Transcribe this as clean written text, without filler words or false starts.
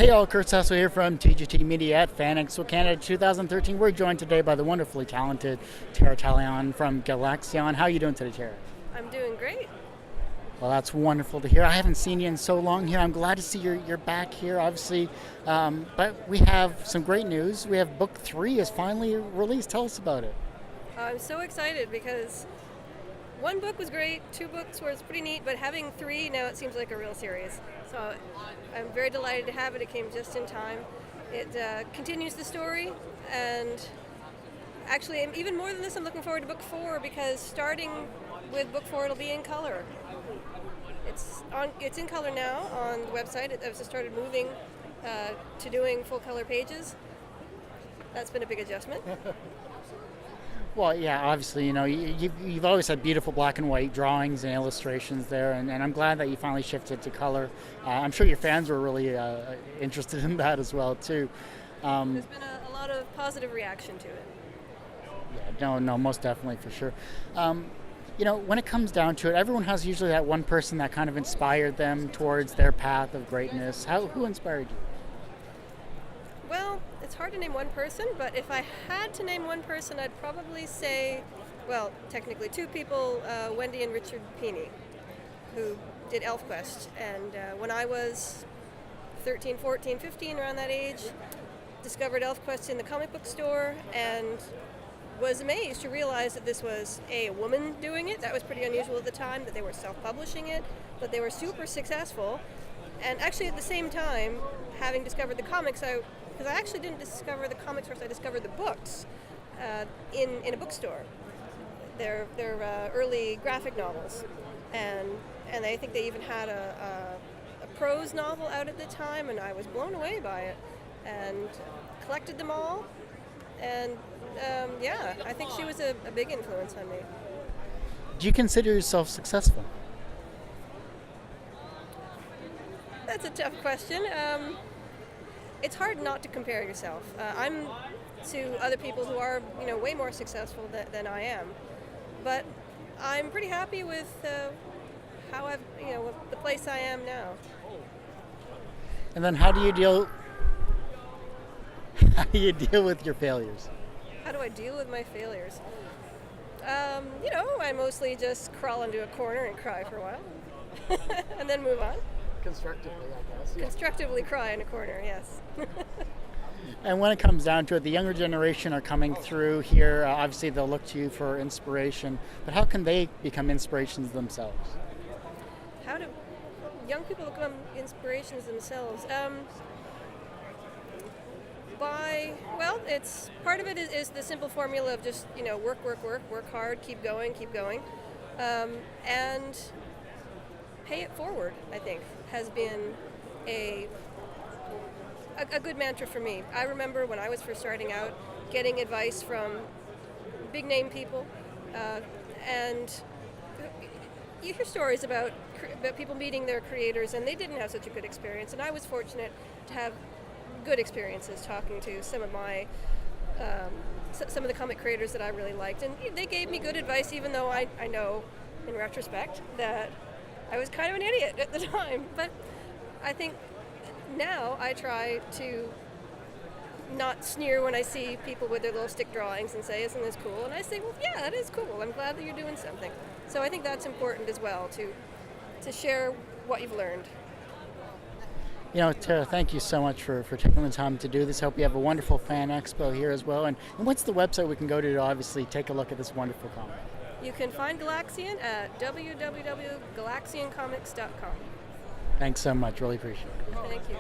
Hey all, Kurt Sasso here from TGT Media at Fan Expo Canada 2013. We're joined today by the wonderfully talented Tara Tallan from Galaxion. How are you doing today, Tara? I'm doing great. Well, that's wonderful to hear. I haven't seen you in so long here. I'm glad to see you're back here, obviously. But we have some great news. We have book 3 is finally released. Tell us about it. I'm so excited because one book was great, 2 books was pretty neat, but having 3 now it seems like a real series. So I'm very delighted to have it. It came just in time. It continues the story, and actually even more than this, I'm looking forward to book 4 because starting with book 4 it'll be in color. It's in color now on the website. I've just started moving to doing full color pages. That's been a big adjustment. Well, yeah, obviously, you've always had beautiful black and white drawings and illustrations there, and I'm glad that you finally shifted to color. I'm sure your fans were really interested in that as well, too. There's been a lot of positive reaction to it. Yeah, no, most definitely, for sure. When it comes down to it, everyone has usually that one person that kind of inspired them towards their path of greatness. Who inspired you? Well, it's hard to name one person, but if I had to name one person, I'd probably say, well, technically 2 people, Wendy and Richard Peeney, who did ElfQuest. And when I was 13, 14, 15, around that age, discovered ElfQuest in the comic book store and was amazed to realize that this was a woman doing it. That was pretty unusual at the time, that they were self-publishing it, but they were super successful. And actually at the same time, having discovered the comics, because I actually didn't discover the comics first, I discovered the books in a bookstore. They're early graphic novels, and I think they even had a prose novel out at the time, and I was blown away by it, and collected them all, and I think she was a big influence on me. Do you consider yourself successful? That's a tough question. It's hard not to compare yourself. I'm to other people who are, way more successful than I am, but I'm pretty happy with how I've, the place I am now. And then how do you deal with your failures? How do I deal with my failures? I mostly just crawl into a corner and cry for a while, and then move on. Constructively, I guess. Yeah. Constructively cry in a corner, yes. And when it comes down to it, the younger generation are coming through here. Obviously, they'll look to you for inspiration. But how can they become inspirations themselves? How do young people become inspirations themselves? It's part of it is the simple formula of just work hard, keep going, and pay it forward. I think has been a good mantra for me. I remember when I was first starting out, getting advice from big name people, and you hear stories about people meeting their creators, and they didn't have such a good experience. And I was fortunate to have good experiences talking to some of my some of the comic creators that I really liked, and they gave me good advice, even though I know in retrospect that I was kind of an idiot at the time. But I think now I try to not sneer when I see people with their little stick drawings and say, isn't this cool? And I say, well, yeah, that is cool. I'm glad that you're doing something. So I think that's important as well, to share what you've learned. Tara, thank you so much for taking the time to do this. Hope you have a wonderful fan expo here as well. And what's the website we can go to obviously take a look at this wonderful comic? You can find Galaxion at www.galactioncomics.com. Thanks so much. Really appreciate it. Thank you.